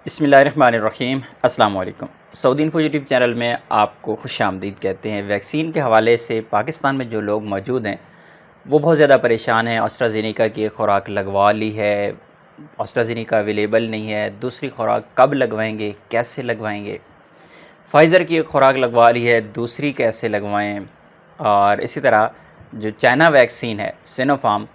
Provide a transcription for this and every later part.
बिस्मिल्लाहिर्रहमानिर्रहीम अस्सलाम वालेकुम। सऊदी इन्फो यूट्यूब चैनल में आपको खुशामदीद कहते हैं। वैक्सीन के हवाले से पाकिस्तान में जो लोग मौजूद हैं वो बहुत ज़्यादा परेशान हैं। एस्ट्राज़ेनेका की एक ख़ुराक लगवा ली है, एस्ट्राज़ेनेका अवेलेबल नहीं है, दूसरी ख़ुराक कब लगवाएंगे, कैसे लगवाएंगे। फ़ाइज़र की एक ख़ुराक लगवा ली है, दूसरी कैसे लगवाएं। और इसी तरह जो चाइना वैक्सीन है सिनोफार्म,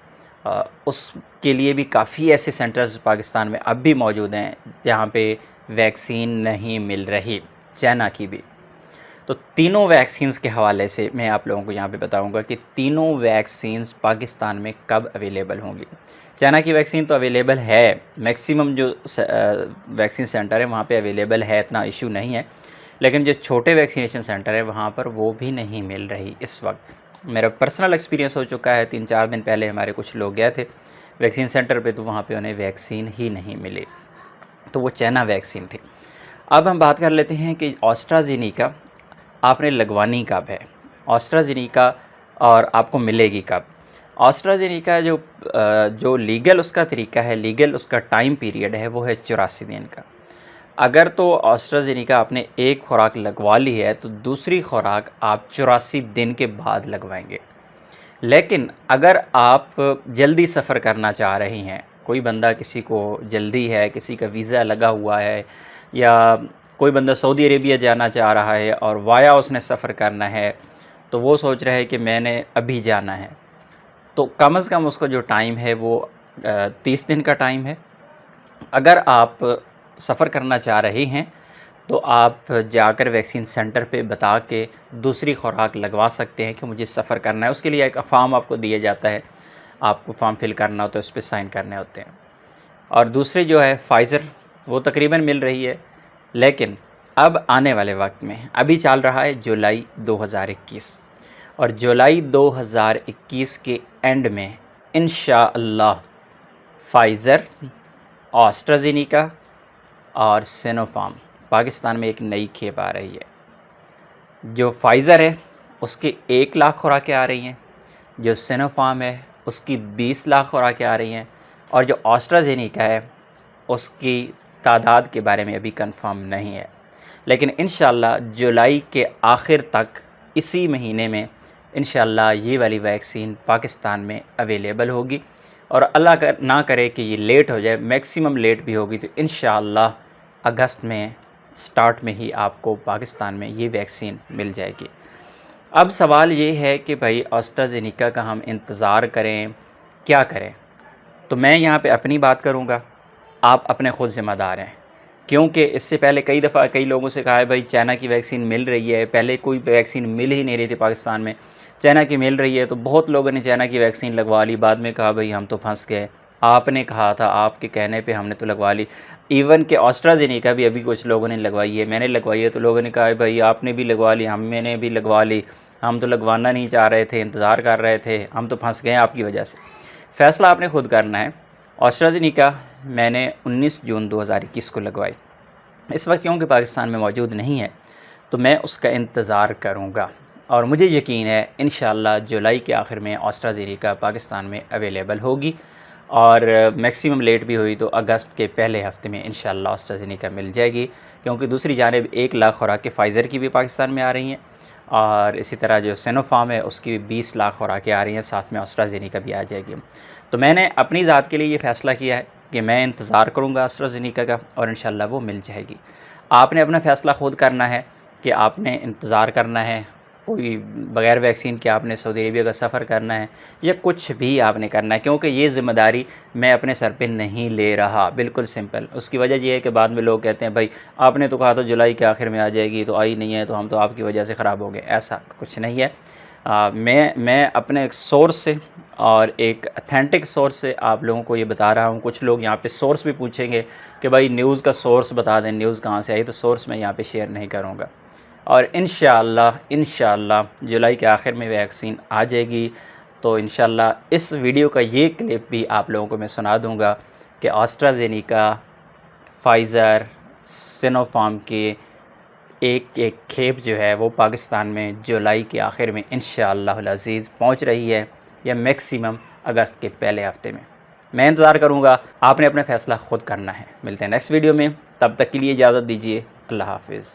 उसके लिए भी काफ़ी ऐसे सेंटर्स पाकिस्तान में अब भी मौजूद हैं जहाँ पे वैक्सीन नहीं मिल रही, चाइना की भी। तो तीनों वैक्सीन्स के हवाले से मैं आप लोगों को यहाँ पे बताऊँगा कि तीनों वैक्सीन्स पाकिस्तान में कब अवेलेबल होंगी। चाइना की वैक्सीन तो अवेलेबल है, मैक्सिमम जो वैक्सीन सेंटर है वहाँ पे अवेलेबल है, इतना इशू नहीं है। लेकिन जो छोटे वैक्सीनेशन सेंटर है वहाँ पर वो भी नहीं मिल रही इस वक्त। मेरा पर्सनल एक्सपीरियंस हो चुका है, 3-4 दिन पहले हमारे कुछ लोग गए थे वैक्सीन सेंटर पे, तो वहाँ पे उन्हें वैक्सीन ही नहीं मिली। तो वो चाइना वैक्सीन थी। अब हम बात कर लेते हैं कि एस्ट्राज़ेनेका आपने लगवानी कब है, एस्ट्राज़ेनेका और आपको मिलेगी कब। एस्ट्राज़ेनेका जो लीगल उसका तरीका है, लीगल उसका टाइम पीरियड है, वो है 84 दिन का। अगर तो एस्ट्राज़ेनेका आपने एक ख़ुराक लगवा ली है तो दूसरी ख़ुराक आप 84 दिन के बाद लगवाएंगे। लेकिन अगर आप जल्दी सफ़र करना चाह रही हैं, कोई बंदा, किसी को जल्दी है, किसी का वीज़ा लगा हुआ है, या कोई बंदा सऊदी अरेबिया जाना चाह रहा है और वाया उसने सफ़र करना है, तो वो सोच रहा है कि मैंने अभी जाना है, तो कम से कम उसका जो टाइम है वो 30 दिन का टाइम है। अगर आप सफ़र करना चाह रहे हैं तो आप जाकर वैक्सीन सेंटर पे बता के दूसरी ख़ुराक लगवा सकते हैं कि मुझे सफ़र करना है। उसके लिए एक फ़ॉर्म आपको दिया जाता है, आपको फ़ॉर्म फिल करना होता है, उस पर साइन करने होते हैं। और दूसरी जो है फ़ाइज़र, वो तकरीबन मिल रही है, लेकिन अब आने वाले वक्त में, अभी चल रहा है जुलाई 2021, और जुलाई 2021 के एंड में इंशाअल्लाह फ़ाइज़र, एस्ट्राज़ेनेका और सिनोफार्म पाकिस्तान में एक नई खेप आ रही है। जो फ़ाइज़र है उसकी 1 लाख खुराकें आ रही हैं, जो सिनोफार्म है उसकी 20 लाख खुराकें आ रही हैं, और जो एस्ट्राज़ेनेका है उसकी तादाद के बारे में अभी कंफर्म नहीं है। लेकिन इंशाअल्लाह जुलाई के आखिर तक, इसी महीने में इंशाअल्लाह ये वाली वैक्सीन पाकिस्तान में अवेलेबल होगी। और अल्लाह ना करे कि ये लेट हो जाए, मैक्सिमम लेट भी होगी तो इंशाअल्लाह अगस्त में स्टार्ट में ही आपको पाकिस्तान में ये वैक्सीन मिल जाएगी। अब सवाल ये है कि भाई एस्ट्राज़ेनेका का हम इंतज़ार करें, क्या करें। तो मैं यहाँ पे अपनी बात करूँगा, आप अपने ख़ुद ज़िम्मेदार हैं, क्योंकि इससे पहले कई दफ़ा कई लोगों से कहा है भाई चाइना की वैक्सीन मिल रही है, पहले कोई वैक्सीन मिल ही नहीं रही थी पाकिस्तान में, चाइना की मिल रही है, तो बहुत लोगों ने चाइना की वैक्सीन लगवा ली। बाद में कहा भाई हम तो फंस गए, आपने कहा था, आपके कहने पे हमने तो लगवा ली। इवन के एस्ट्राज़ेनेका भी अभी कुछ लोगों ने लगवाई है, मैंने लगवाई है, तो लोगों ने कहा भाई आपने भी लगवा ली, मैंने भी लगवा ली, हम तो लगवाना नहीं चाह रहे थे, इंतज़ार कर रहे थे, हम तो फंस गए आपकी वजह से। फ़ैसला आपने खुद करना है। एस्ट्राज़ेनेका मैंने 19 जून 2021 को लगवाई। इस वक्त क्योंकि पाकिस्तान में मौजूद नहीं है तो मैं उसका इंतज़ार करूँगा, और मुझे यकीन है इंशाअल्लाह जुलाई के आखिर में एस्ट्राज़ेनेका पाकिस्तान में अवेलेबल होगी, और मैक्सिमम लेट भी हुई तो अगस्त के पहले हफ्ते में इंशाअल्लाह एस्ट्राज़ेनेका मिल जाएगी। क्योंकि दूसरी जानिब 1 लाख खुराकें फ़ाइज़र की भी पाकिस्तान में आ रही हैं, और इसी तरह जो सिनोफार्म है उसकी भी 20 लाख खुराकें आ रही हैं, साथ में एस्ट्राज़ेनेका भी आ जाएगी। तो मैंने अपनी ज़ात के लिए ये फ़ैसला किया है कि मैं इंतज़ार करूँगा एस्ट्राज़ेनेका का, और इंशाअल्लाह वो मिल जाएगी। आपने अपना फ़ैसला खुद करना है कि आपने इंतज़ार करना है, कोई बग़ैर वैक्सीन के आपने सऊदी अरेबिया का सफ़र करना है, या कुछ भी आपने करना है, क्योंकि ये ज़िम्मेदारी मैं अपने सर पे नहीं ले रहा। बिल्कुल सिंपल। उसकी वजह ये है कि बाद में लोग कहते हैं भाई आपने तो कहा था जुलाई के आखिर में आ जाएगी, तो आई नहीं है, तो हम तो आपकी वजह से ख़राब हो गए। ऐसा कुछ नहीं है। मैं अपने एक सोर्स से और एक ऑथेंटिक सोर्स से आप लोगों को ये बता रहा हूँ। कुछ लोग यहाँ पे सोर्स भी पूछेंगे कि भाई न्यूज़ का सोर्स बता दें, न्यूज़ कहाँ से आई, तो सोर्स मैं यहाँ पे शेयर नहीं करूँगा। और इंशाअल्लाह जुलाई के आखिर में वैक्सीन आ जाएगी। तो इंशाअल्लाह इस वीडियो का ये क्लिप भी आप लोगों को मैं सुना दूँगा कि एस्ट्राज़ेनेका, फ़ाइज़र, सिनोफार्म के एक एक खेप जो है वो पाकिस्तान में जुलाई के आखिर में इंशाअल्लाह अज़ीज़ पहुँच रही है, या मैक्सिमम अगस्त के पहले हफ़्ते में। मैं इंतज़ार करूँगा, आपने अपना फ़ैसला ख़ुद करना है। मिलते हैं नेक्स्ट वीडियो में, तब तक के लिए इजाज़त दीजिए। अल्लाह हाफ़िज़।